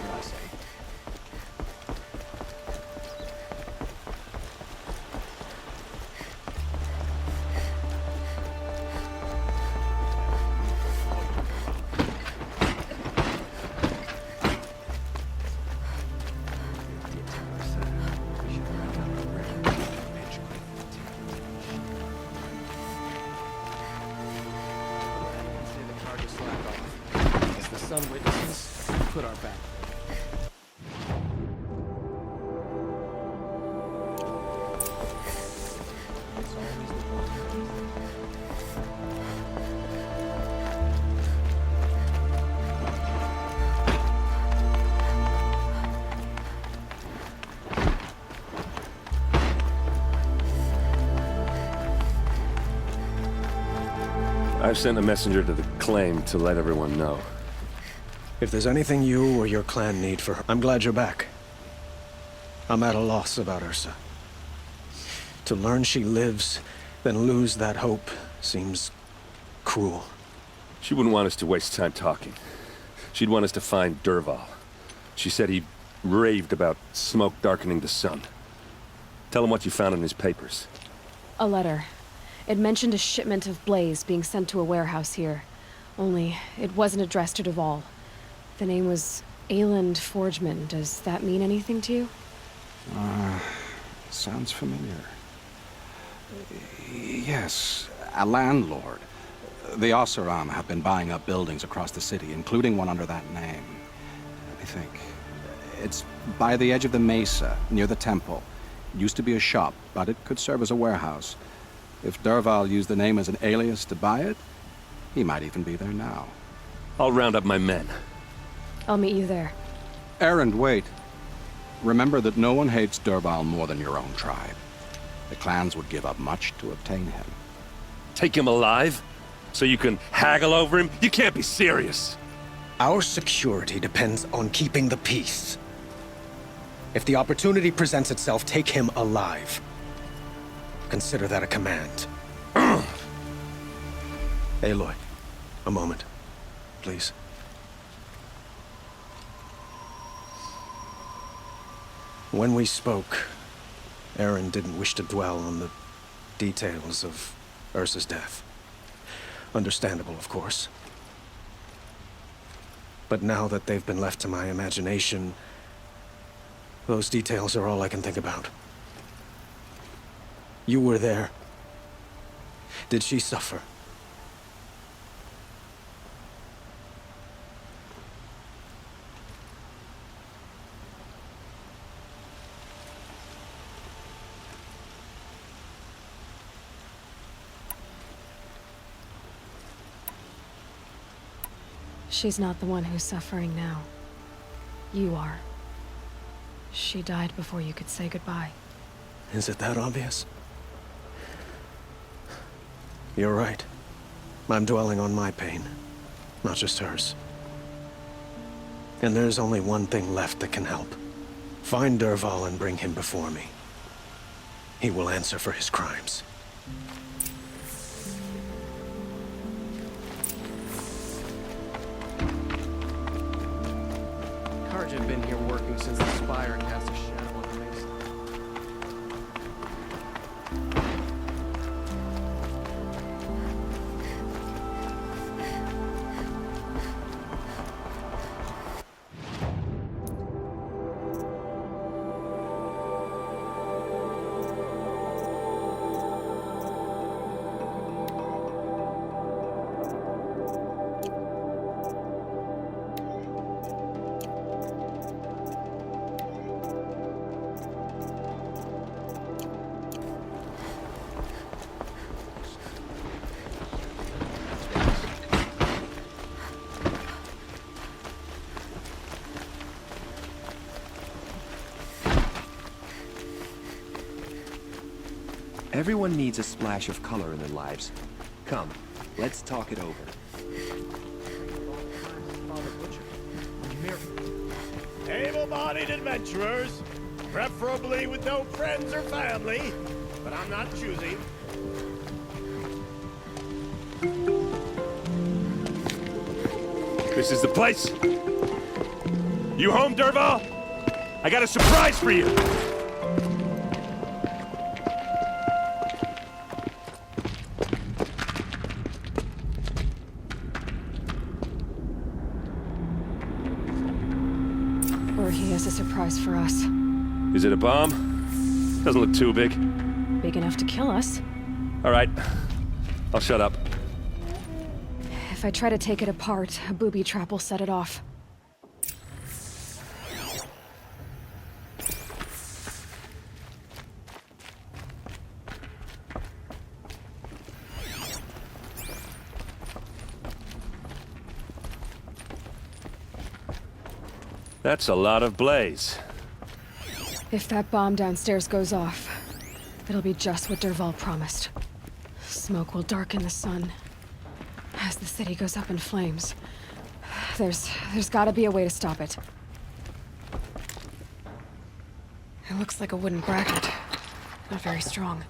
what I say. The sun witnesses, we put our back. It's always the one. I've sent a messenger to the claim to let everyone know. If there's anything you or your clan need for her, I'm glad you're back. I'm at a loss about Ursa. To learn she lives, then lose that hope, seems cruel. She wouldn't want us to waste time talking. She'd want us to find Dervahl. She said he raved about smoke darkening the sun. Tell him what you found in his papers. A letter. It mentioned a shipment of blaze being sent to a warehouse here. Only, it wasn't addressed to Dervahl. The name was Ayland Forgeman. Does that mean anything to you? Sounds familiar. Yes, a landlord. The Oseram have been buying up buildings across the city, including one under that name. Let me think. It's by the edge of the mesa, near the temple. It used to be a shop, but it could serve as a warehouse. If Dervahl used the name as an alias to buy it, he might even be there now. I'll round up my men. I'll meet you there. Erend, wait. Remember that no one hates Dervahl more than your own tribe. The clans would give up much to obtain him. Take him alive? So you can haggle over him? You can't be serious. Our security depends on keeping the peace. If the opportunity presents itself, take him alive. Consider that a command. Aloy, a moment, please. When we spoke, Erend didn't wish to dwell on the details of Ursa's death. Understandable, of course. But now that they've been left to my imagination, those details are all I can think about. You were there. Did she suffer? She's not the one who's suffering now. You are. She died before you could say goodbye. Is it that obvious? You're right. I'm dwelling on my pain, not just hers. And there's only one thing left that can help. Find Dervahl and bring him before me. He will answer for his crimes. Karja had been here working since the spire cast a shadow on the mesa. Everyone needs a splash of color in their lives. Come, let's talk it over. Able-bodied adventurers, preferably with no friends or family, but I'm not choosy. This is the place. You home, Dervahl? I got a surprise for you! Or he has a surprise for us. Is it a bomb? Doesn't look too big. Big enough to kill us. All right. I'll shut up. If I try to take it apart, a booby trap will set it off. That's a lot of blaze. If that bomb downstairs goes off, it'll be just what Dervahl promised. Smoke will darken the sun as the city goes up in flames. There's gotta be a way to stop it. It looks like a wooden bracket. Not very strong.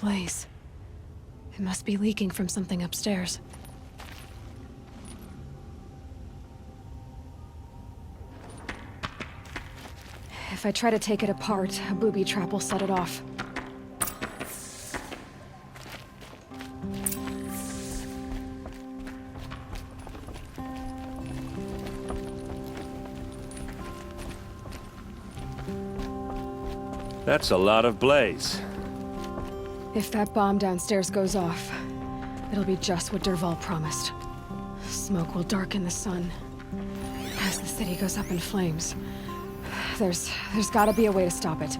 Blaze. It must be leaking from something upstairs. If I try to take it apart, a booby trap will set it off. That's a lot of blaze. If that bomb downstairs goes off, it'll be just what Dervahl promised. Smoke will darken the sun as the city goes up in flames. There's gotta be a way to stop it.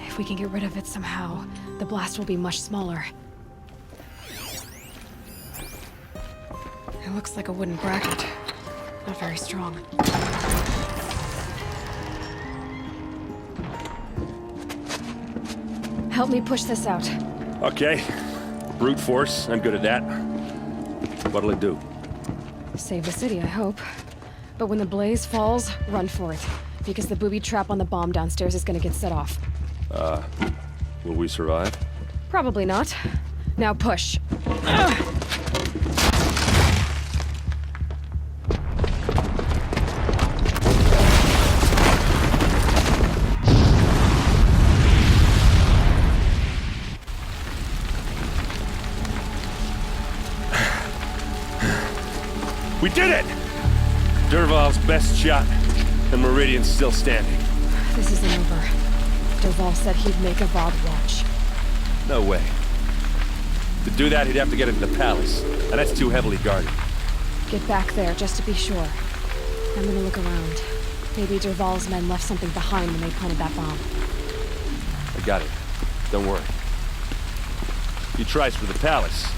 If we can get rid of it somehow, the blast will be much smaller. It looks like a wooden bracket. Not very strong. Help me push this out. Okay. Brute force, I'm good at that. What'll it do? Save the city, I hope. But when the blaze falls, run for it. Because the booby trap on the bomb downstairs is gonna get set off. Will we survive? Probably not. Now push. We did it! Dervahl's best shot, and Meridian's still standing. This isn't over. Dervahl said he'd make a Void watch. No way. To do that, he'd have to get into the palace, and that's too heavily guarded. Get back there, just to be sure. I'm gonna look around. Maybe Dervahl's men left something behind when they planted that bomb. I got it. Don't worry. If he tries for the palace,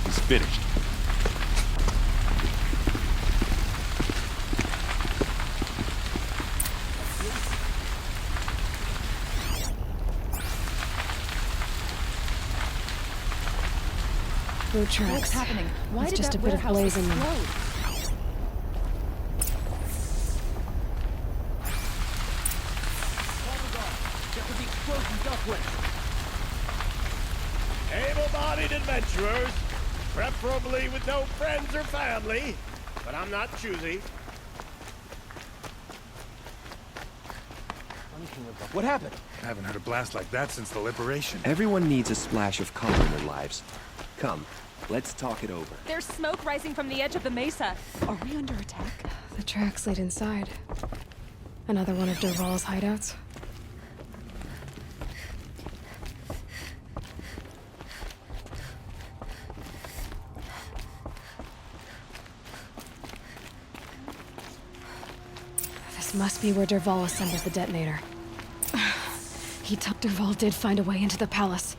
he's finished. Boot tracks. What's happening? Why It's did just that a bit of warehouse blaze in them. explode? Able-bodied adventurers, preferably with no friends or family, but I'm not choosy. What happened? I haven't heard a blast like that since the liberation. Everyone needs a splash of color in their lives. Come, let's talk it over. There's smoke rising from the edge of the mesa. Are we under attack? The tracks lead inside. Another one of Dervahl's hideouts. This must be where Dervahl assembled the detonator. Dervahl did find a way into the palace.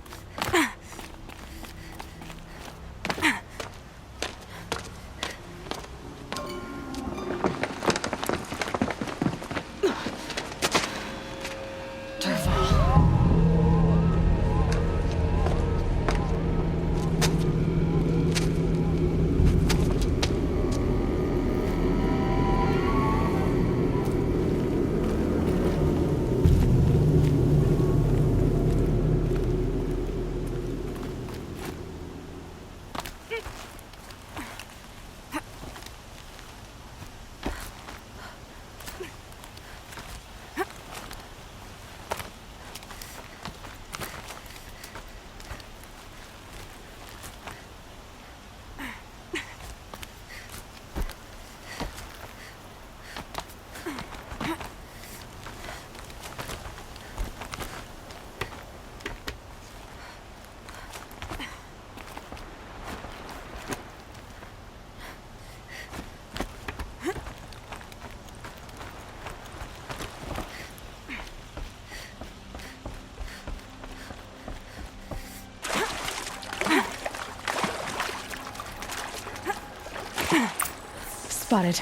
spotted.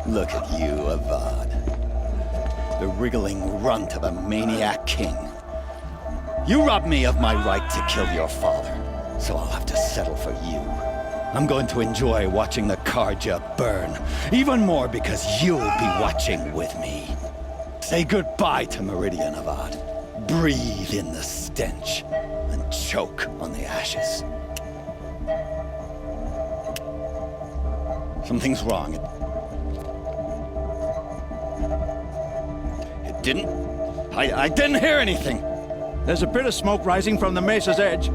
Look at you, Avad. The wriggling runt of a maniac king. You robbed me of my right to kill your father, so I'll have to settle for you. I'm going to enjoy watching the Carja burn, even more because you'll be watching with me. Say goodbye to Meridian, Avad. Breathe in the stench, and choke on the ashes. Something's wrong. It didn't... I didn't hear anything. There's a bit of smoke rising from the mesa's edge.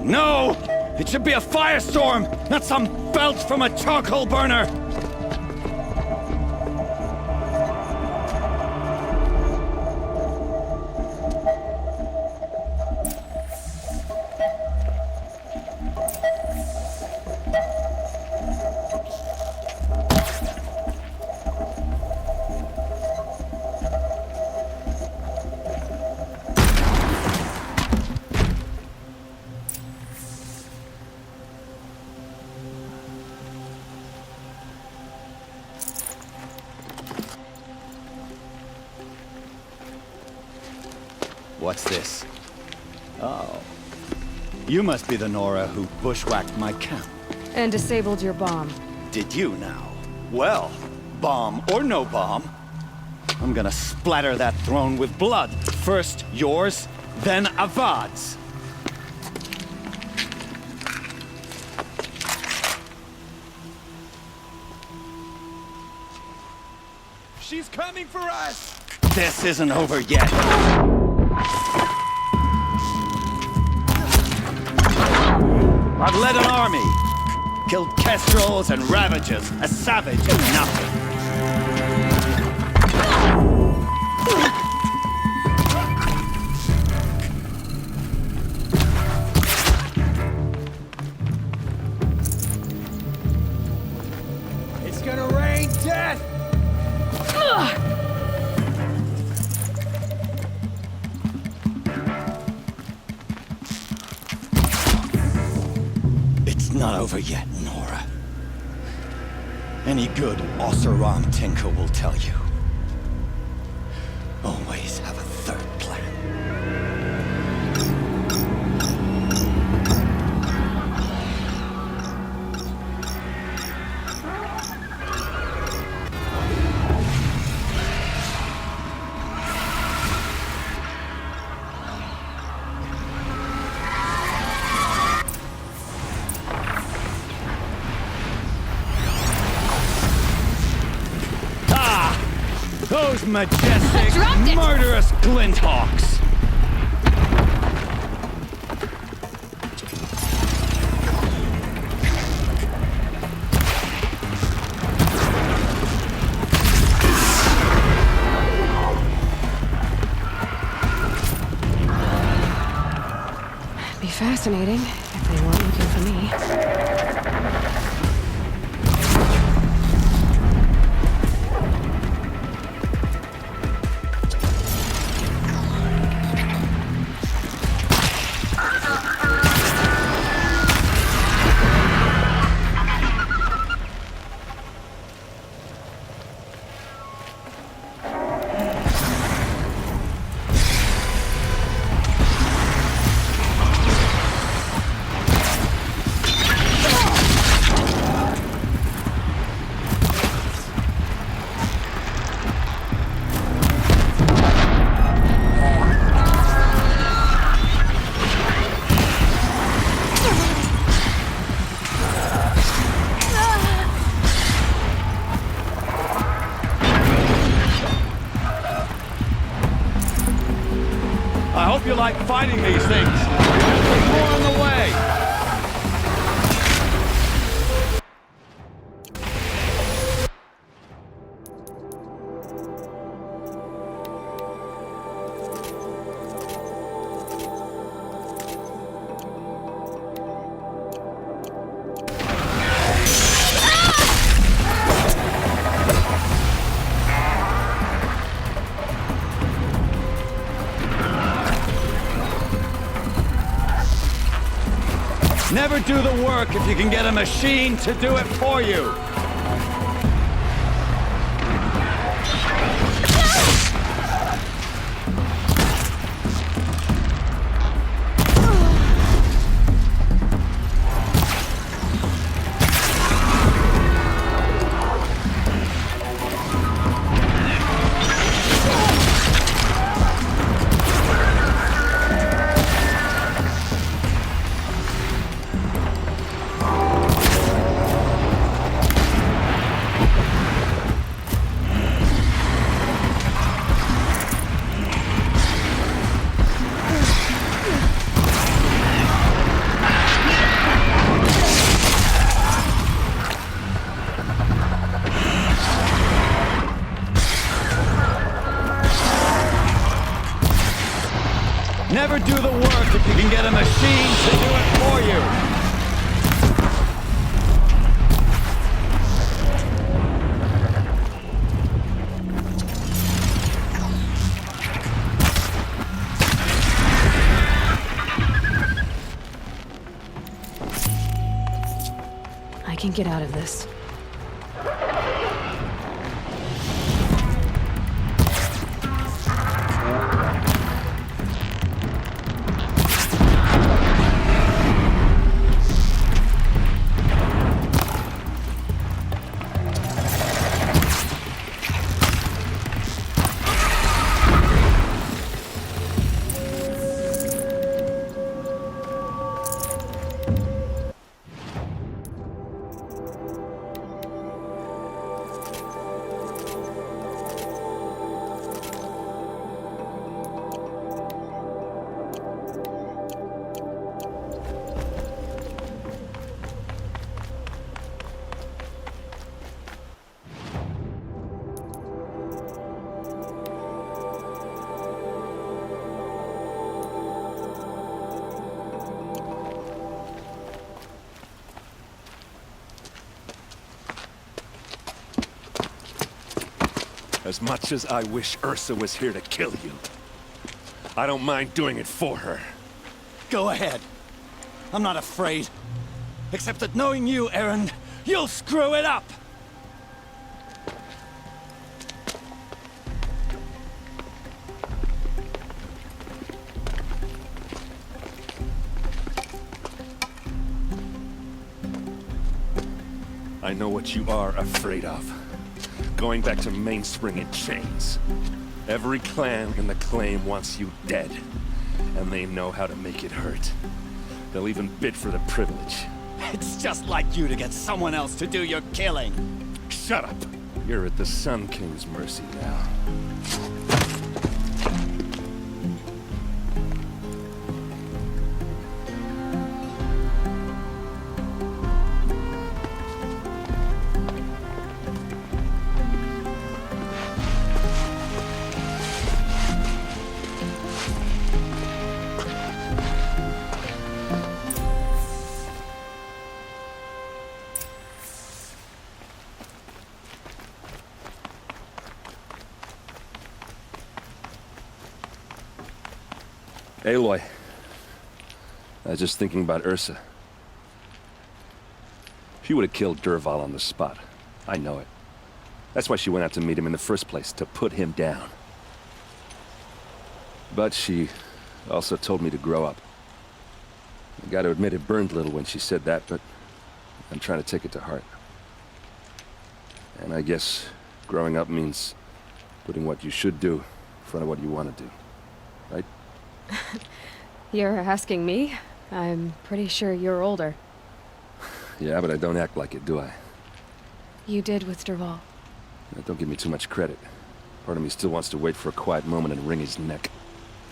No! It should be a firestorm, not some belch from a charcoal burner! What's this? Oh. You must be the Nora who bushwhacked my camp. And disabled your bomb. Did you now? Well, bomb or no bomb, I'm gonna splatter that throne with blood. First yours, then Avad's. She's coming for us! This isn't over yet. I've led an army, killed kestrels and ravagers, a savage and nothing. It's gonna rain death! It's not over yet, Nora. Any good Oseram tinker will tell you. Always have a third plan. Those majestic, murderous glinthawks! Be fascinating if they weren't looking for me. like fighting these things. There's more on the way. Never do the work if you can get a machine to do it for you. Never do the work if you can get a machine to do it for you. I can get out of this. As much as I wish Ursa was here to kill you, I don't mind doing it for her. Go ahead. I'm not afraid. Except that knowing you, Aaron, you'll screw it up! I know what you are afraid of. Going back to Mainspring in chains. Every clan in the claim wants you dead. And they know how to make it hurt. They'll even bid for the privilege. It's just like you to get someone else to do your killing. Shut up! You're at the Sun King's mercy now. Aloy, I was just thinking about Ursa. She would have killed Dervahl on the spot. I know it. That's why she went out to meet him in the first place, to put him down. But she also told me to grow up. I gotta admit it burned a little when she said that, but I'm trying to take it to heart. And I guess growing up means putting what you should do in front of what you want to do. Right? You're asking me? I'm pretty sure you're older. Yeah, but I don't act like it, do I? You did with Dervahl. Don't give me too much credit. Part of me still wants to wait for a quiet moment and wring his neck.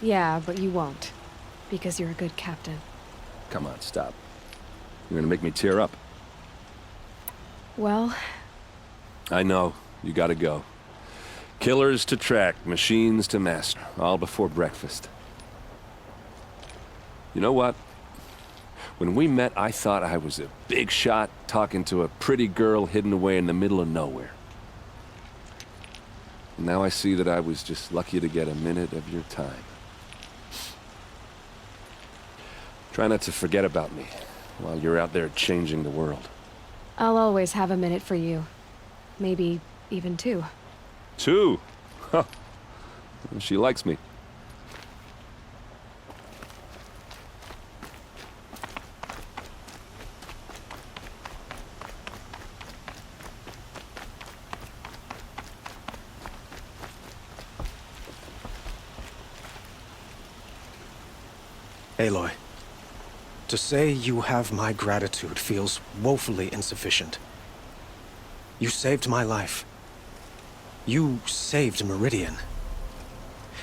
Yeah, but you won't. because you're a good captain. Come on, stop. You're gonna make me tear up. Well, I know. You gotta go. Killers to track, machines to master, all before breakfast. You know what? When we met, I thought I was a big shot talking to a pretty girl hidden away in the middle of nowhere. Now I see that I was just lucky to get a minute of your time. Try not to forget about me while you're out there changing the world. I'll always have a minute for you. Maybe even two. 2? Huh. She likes me. Aloy, to say you have my gratitude feels woefully insufficient. You saved my life. You saved Meridian.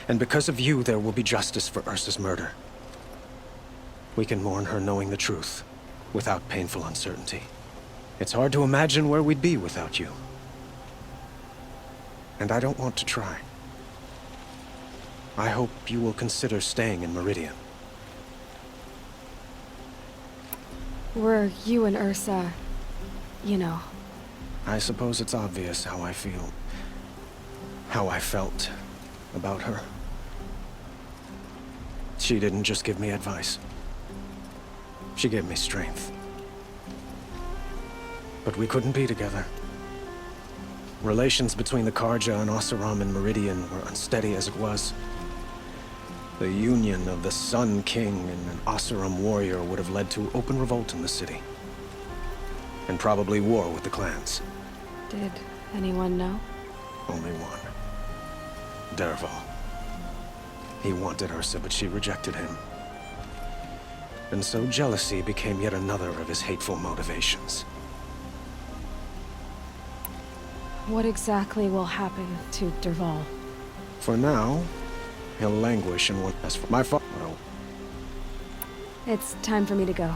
And because of you, there will be justice for Ursa's murder. We can mourn her knowing the truth, without painful uncertainty. It's hard to imagine where we'd be without you. And I don't want to try. I hope you will consider staying in Meridian. Were you and Ursa, you know. I suppose it's obvious how I feel. How I felt about her. She didn't just give me advice. She gave me strength. But we couldn't be together. Relations between the Carja and Oseram and Meridian were unsteady as it was. The union of the Sun King and an Oseram warrior would have led to open revolt in the city. And probably war with the clans. Did anyone know? Only one. Dervahl. He wanted Ursa, but she rejected him. And so jealousy became yet another of his hateful motivations. What exactly will happen to Dervahl? For now, he'll languish in one. As for my father, well, It's time for me to go.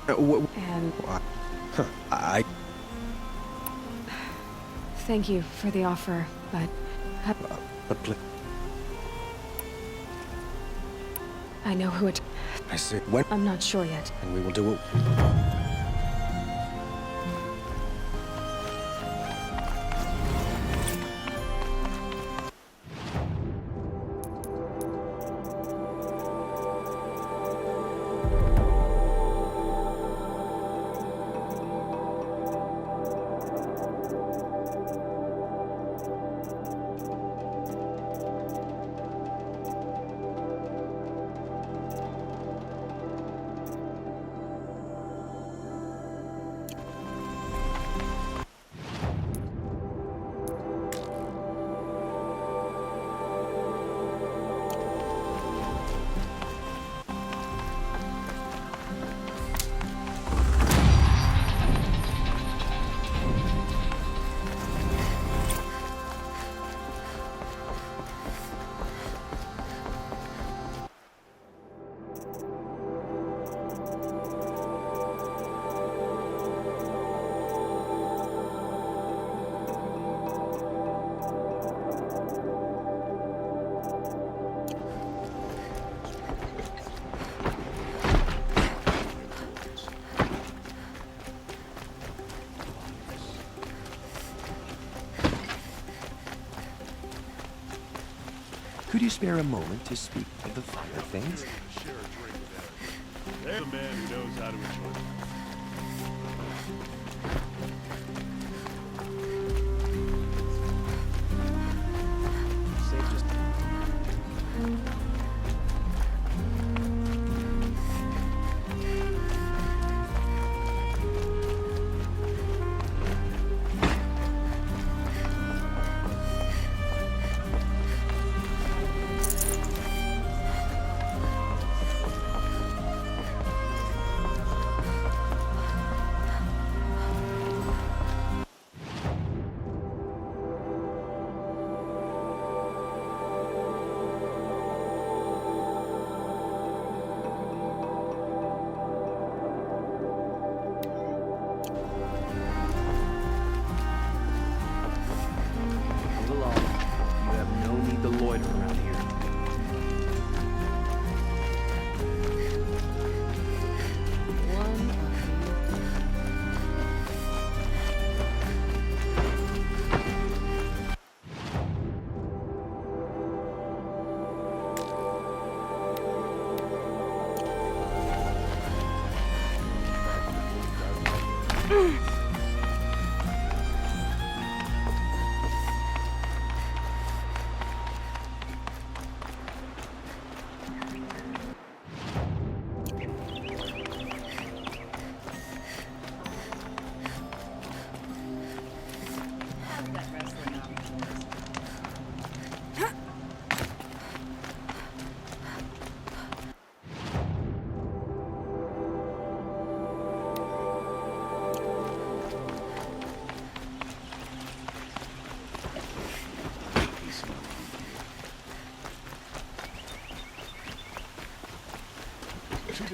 And I. thank you for the offer, but But please, I know who it... I said when, I'm not sure yet. and we will do it. Could you spare a moment to speak of the finer things? There's a man who knows how to enjoy life.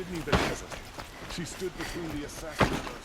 didn't even hesitate. She stood between the assassin and her